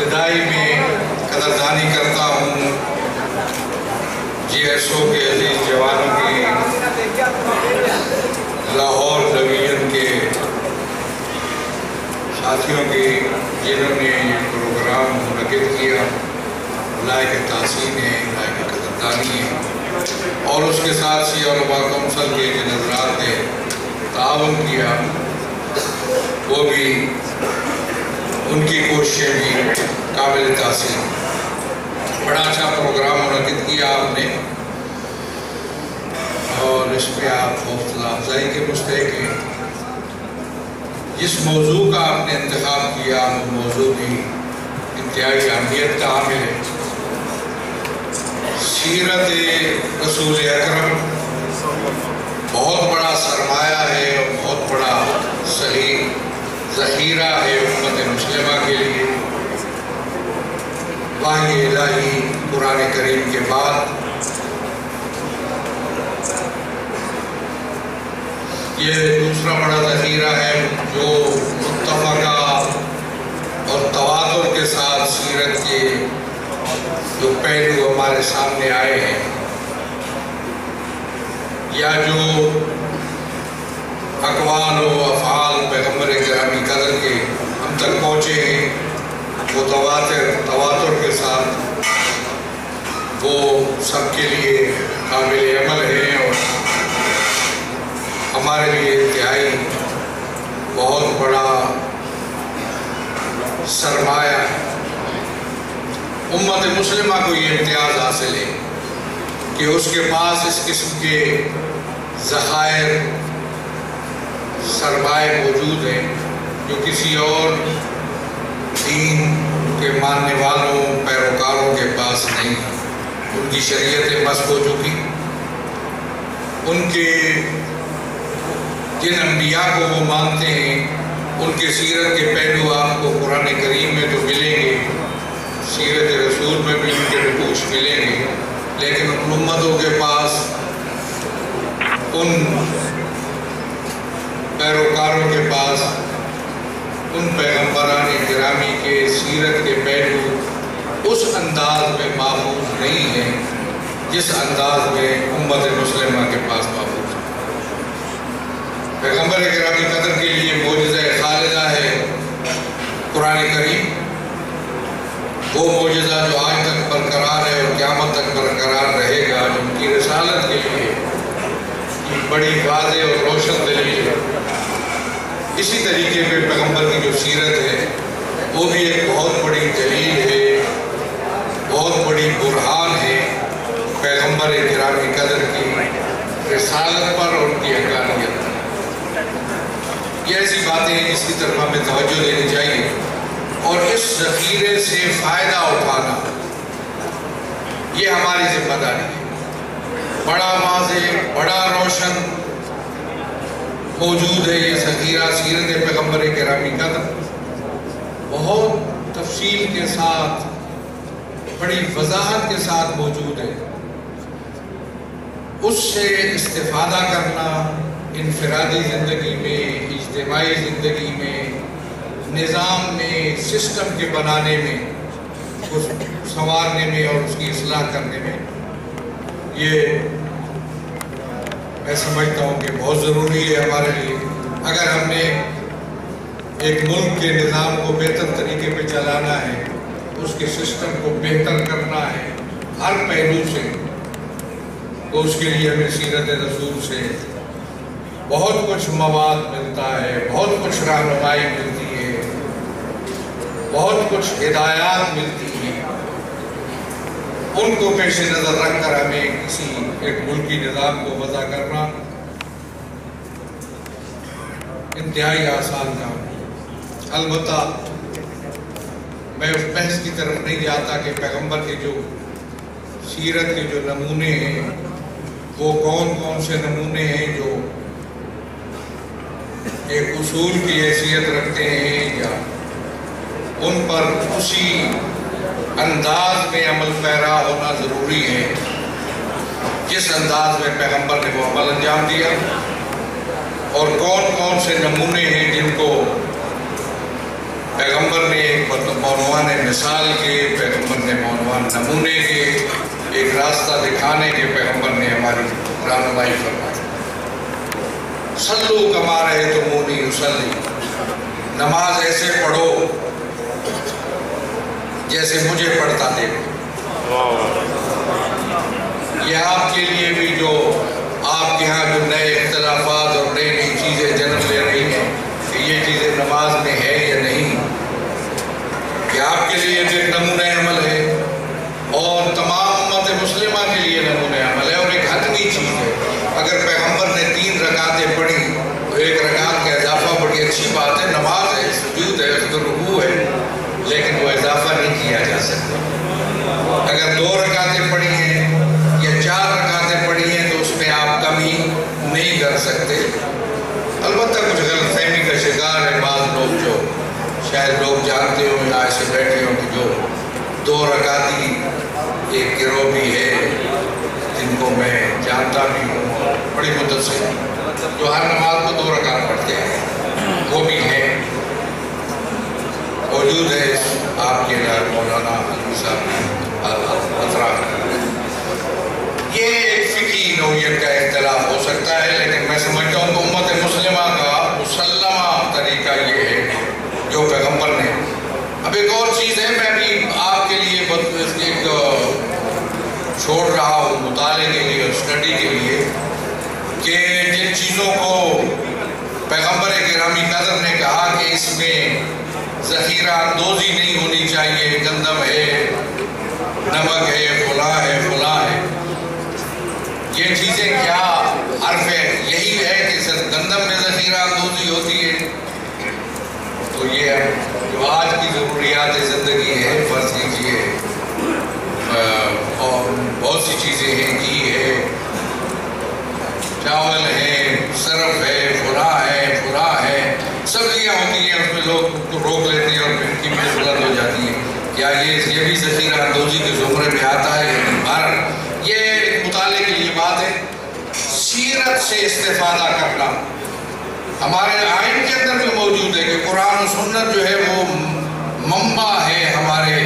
ابتدائی میں قدردانی کرتا ہوں جی ایس او کے عزیز جوانوں کی، لاہور ڈویژن کے ساتھیوں کی، جنہوں نے یہ پروگرام منعقد کیا، لائق تحسین ہے، لائق قدردانی ہے، اور اس کے ساتھ شیعہ علماء کونسل کے جن حضرات نے تعاون کیا، وہ بھی ان کی کوششیں بھی قابل تحسین۔ بڑا اچھا پروگرام منعقد کیا آپ نے، اور اس میں آپ حوصلہ افزائی کے مستحق ہیں۔ جس موضوع کا آپ نے انتخاب کیا وہ موضوع بھی انتہائی اہمیت کا حامل ہے۔ سیرت رسول اکرم بہت بڑا سرمایہ ہے اور بہت بڑا صحیح ذخیرہ ہے امت مسلمہ کے لیے۔ وحی الہی قرآن کریم کے بعد یہ دوسرا بڑا ذخیرہ ہے جو متفقہ اور تواتر کے ساتھ سیرت کے جو پہلو ہمارے سامنے آئے ہیں، یا جو اقوال و افعال پیغمبر گرامی قدر کے ہم تک پہنچے ہیں، وہ تواتر کے ساتھ وہ سب کے لیے قابل عمل ہیں اور ہمارے لیے انتہائی بہت بڑا سرمایہ ہے۔ امت مسلمہ کو یہ امتیاز حاصل ہے کہ اس کے پاس اس قسم کے ذخائر سرمایہ موجود ہیں جو کسی اور دین کے ماننے والوں پیروکاروں کے پاس نہیں۔ ان کی شریعتیں مسخ ہو چکی، ان کے جن انبیاء کو وہ مانتے ہیں ان کے سیرت کے پہلو آپ کو قرآن کریم میں تو ملیں گے، سیرت رسول میں بھی ان کے نقوش ملیں گے، لیکن ان امتوں کے پاس ان پیروکاروں کے پاس ان پیغمبران گرامی کے سیرت کے پہلو اس انداز میں محفوظ نہیں ہیں جس انداز میں امت مسلمہ کے پاس محفوظ ہے۔ پیغمبر گرامی قدر کے لیے معجزہ خالدہ ہے قرآن کریم، وہ معجزہ جو آج تک برقرار ہے اور قیامت تک برقرار رہے گا، جو ان کی رسالت کے لیے بڑی واضح اور روشن دلیل ہے۔ اسی طریقے پہ پیغمبر کی جو سیرت ہے وہ بھی ایک بہت بڑی دلیل ہے، بہت بڑی برہان ہے پیغمبر گرامی قدر کی رسالت پر اور ان کی حقانیت پر۔ یہ ایسی باتیں ہیں جس کی طرف ہمیں توجہ دینی چاہیے، اور اس ذخیرے سے فائدہ اٹھانا یہ ہماری ذمہ داری ہے۔ بڑا واضح، بڑا روشن موجود ہے یہ ذخیرہ سیرت پیغمبر گرامی قدر، بہت تفصیل کے ساتھ، بڑی وضاحت کے ساتھ موجود ہے۔ اس سے استفادہ کرنا انفرادی زندگی میں، اجتماعی زندگی میں، نظام میں، سسٹم کے بنانے میں، اس سنوارنے میں اور اس کی اصلاح کرنے میں، یہ میں سمجھتا ہوں کہ بہت ضروری ہے ہمارے لیے۔ اگر ہم نے ایک ملک کے نظام کو بہتر طریقے پہ چلانا ہے، اس کے سسٹم کو بہتر کرنا ہے ہر پہلو سے، تو اس کے لیے ہمیں سیرت رسول سے بہت کچھ مواد ملتا ہے، بہت کچھ رہنمائی ملتی ہے، بہت کچھ ہدایات ملتی ہیں۔ ان کو پیش نظر رکھ کر ہمیں کسی ایک ملکی نظام کو وضع کرنا انتہائی آسان کام ہے۔ البتہ میں اس بحث کی طرف نہیں جاتا کہ پیغمبر کے جو سیرت کے جو نمونے ہیں وہ کون کون سے نمونے ہیں جو ایک اصول کی حیثیت رکھتے ہیں، یا ان پر اسی انداز میں عمل پیرا ہونا ضروری ہے جس انداز میں پیغمبر نے وہ عمل انجام دیا، اور کون کون سے نمونے ہیں جن کو پیغمبر نے ایک معنوان مثال کے، پیغمبر نے معنوان نمونے کے، ایک راستہ دکھانے کے پیغمبر نے ہماری رہنمائی فرمائی۔ صلو کما رأیتمونی اصلی، نماز ایسے پڑھو جیسے مجھے پڑھتا دیکھو۔ یہ آپ کے لیے بھی جو آپ کے ہاں جو نئے اختلافات اور نئی نئی چیزیں جنم لے رہی ہیں کہ یہ چیزیں نماز میں ہے یا نہیں، یہ آپ کے لیے ایک نمونہ عمل ہے اور تمام امت مسلمہ کے لیے نمونہ عمل ہے اور ایک حتمی چیز ہے۔ اگر پیغمبر نے 3 رکعتیں پڑھی تو 1 رکعت کا اضافہ بڑی اچھی بات ہے، نماز ہے، سجود ہے، رکوع ہے، لیکن وہ اضافہ نہیں کیا جا سکتا۔ اگر 2 رکعتیں پڑھی ہیں یا 4 رکعتیں پڑھی ہیں تو اس میں آپ کمی نہیں کر سکتے۔ البتہ کچھ غلط فہمی کا شکار ہے بعض لوگ، جو شاید لوگ جانتے ہوں یا ایسے بیٹھے ہوں کہ جو 2 رکعتی ایک گروہ بھی ہے جن کو میں جانتا بھی ہوں بڑی مدت سے، جو ہر نماز کو 2 رکعت پڑھتے ہیں، وہ بھی ہے، موجود ہے آپ کے مولانا علی صاحب اطراف۔ یہ ایک فقہی نوعیت کا اختلاف ہو سکتا ہے، لیکن میں سمجھتا ہوں کہ امت مسلمہ کا مسلمہ طریقہ یہ ہے جو پیغمبر نے۔ اب ایک اور چیز ہے، میں بھی آپ کے لیے ایک چھوڑ رہا ہوں مطالعے کے لیے اور اسٹڈی کے لیے، کہ جن چیزوں کو پیغمبر گرامی قدر نے کہا کہ اس میں ذخیرہ اندوزی نہیں ہونی چاہیے، گندم ہے، نمک ہے، فلاں ہے، فلاں ہے، یہ چیزیں کیا حرف ہے؟ یہی ہے کہ صرف گندم میں ذخیرہ اندوزی ہوتی ہے؟ تو یہ جو آج کی ضروریات زندگی ہے، فرض کیجیے اور بہت سی چیزیں ہیں، گھی ہے، چاول ہے، صرف ہے، فلاں ہے، سبزیاں ہوتی ہیں، اس میں لوگ روک لیتے ہیں اور پھر قیمتیں بلند ہو جاتی ہیں۔ کیا یہ بھی ذخیرہ اندوزی کے زمرے میں آتا ہے؟ یہ ایک مطالعے کے لیے بات ہے۔ سیرت سے استفادہ کرنا ہمارے آئین کے اندر بھی موجود ہے کہ قرآن و سنت جو ہے وہ منبع ہے ہمارے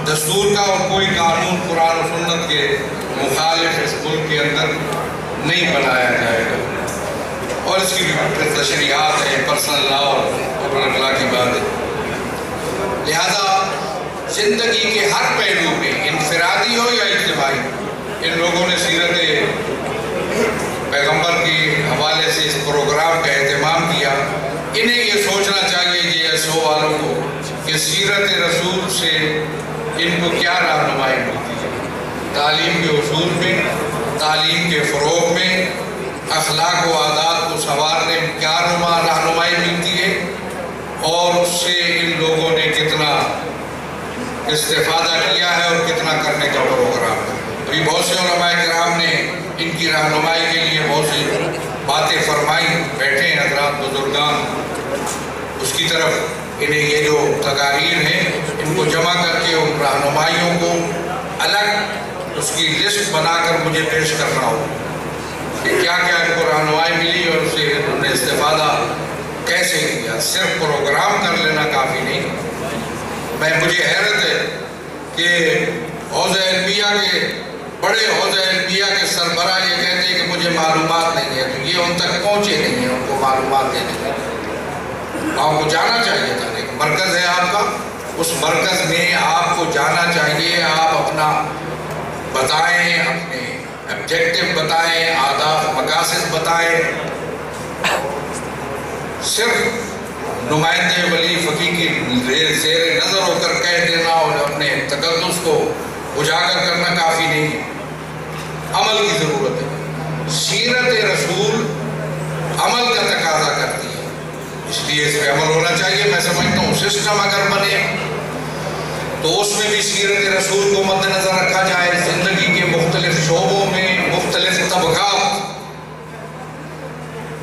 دستور کا، اور کوئی قانون قرآن و سنت کے مخالف اس ملک کے اندر نہیں بنایا جائے گا، اور اس کی بھی تشریحات ہیں، پرسنل لا اور لا کی بات ہے۔ لہذا زندگی کے ہر پہلو میں، انفرادی ہو یا اجتماعی، ان لوگوں نے سیرت پیغمبر کے حوالے سے اس پروگرام کا اہتمام کیا۔ انہیں یہ سوچنا چاہیے جی ایسو والوں کو کہ سیرت رسول سے ان کو کیا رہنمائی ملتی ہے، تعلیم کے اصول میں، تعلیم کے فروغ میں، اخلاق و عادات کو سنوارنے میں کیا رہنمائی ملتی ہے، اور اس سے ان لوگوں نے کتنا استفادہ کیا ہے اور کتنا کرنے کا پروگرام ہے۔ ابھی بہت سے علماء کرام نے ان کی رہنمائی کے لیے بہت سی باتیں فرمائی، بیٹھے ہیں حضرات بزرگان، اس کی طرف انہیں یہ جو تقاریر ہیں ان کو جمع کر کے ان رہنمائیوں کو الگ اس کی لسٹ بنا کر مجھے پیش کرنا ہو کہ کیا کیا ان کو رہنمائی ملی اور اس سے انہوں نے استفادہ کیسے کیا۔ صرف پروگرام کر لینا کافی نہیں۔ مجھے حیرت ہے کہ حوزہ علمیہ کے بڑے حوزہ علمیہ کے سربراہ یہ کہتے ہیں کہ مجھے معلومات نہیں ہے، تو یہ ان تک پہنچے نہیں ہیں ان کو معلومات دینے کے لیے۔ آپ کو جانا چاہیے تھا، ایک مرکز ہے آپ کا، اس مرکز میں آپ کو جانا چاہیے، آپ اپنا بتائیں، اپنے آبجیکٹیو بتائیں، اہداف مقاصد بتائیں۔ صرف نمائندے ولی فقیہ کی زیر نظر ہو کر کہہ دینا اور اپنے تقدس کو اجاگر کرنا کافی نہیں ہے، عمل کی ضرورت ہے۔ سیرت رسول عمل کا تقاضا کرتی ہے، اس لیے اس پہ عمل ہونا چاہیے۔ میں سمجھتا ہوں سسٹم اگر بنے تو اس میں بھی سیرت رسول کو مد نظر رکھا جائے، زندگی کے مختلف شعبوں میں مختلف طبقات،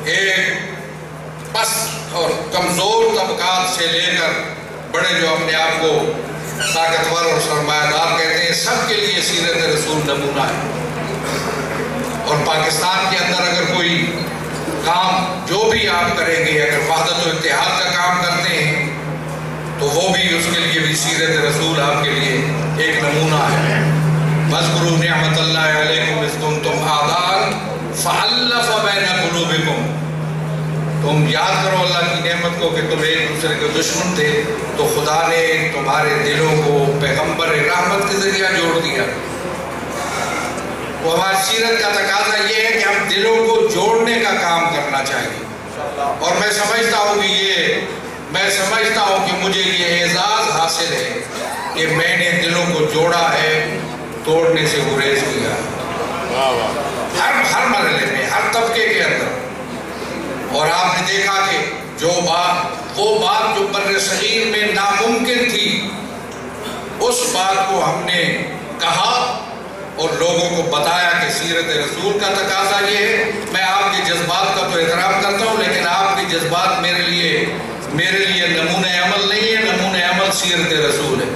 ایک پست اور کمزور طبقات سے لے کر بڑے جو اپنے آپ کو طاقتور اور سرمایہ دار کہتے ہیں، سب کے لیے سیرت رسول نمونہ ہے۔ اور پاکستان کے اندر اگر کوئی کام جو بھی آپ کریں گے، اگر وحدت و اتحاد کا کام کرتے ہیں تو وہ بھی اس کے لیے بھی سیرت رسول آپ کے لیے ایک نمونہ ہے۔ وَاذْكُرُوا نِعْمَةَ اللَّهِ عَلَيْكُمْ إِذْ كُنْتُمْ أَعْدَاءً فَأَلَّفَ بَيْنَ قُلُوبِكُمْ۔ تم یاد کرو اللہ کی نعمت کو کہ تم ایک دوسرے کے دشمن تھے، تو خدا نے تمہارے دلوں کو پیغمبر رحمت کے ذریعہ جوڑ دیا۔ وہ ہماری سیرت کا تقاضا یہ ہے کہ ہم دلوں کو جوڑنے کا کام کرنا چاہیے، اور میں سمجھتا ہوں کہ مجھے یہ اعزاز حاصل ہے کہ میں نے دلوں کو جوڑا ہے، توڑنے سے گریز کیا، ہر مرحلے میں، ہر طبقے کے اندر۔ اور آپ نے دیکھا کہ وہ بات جو بر صغیر میں ناممکن تھی، اس بات کو ہم نے کہا اور لوگوں کو بتایا کہ سیرت رسول کا تقاضا یہ ہے۔ میں آپ کے جذبات کا تو احترام کرتا ہوں، لیکن آپ کے جذبات میرے لیے نمونہ عمل نہیں ہے، نمونہ عمل سیرت رسول ہے۔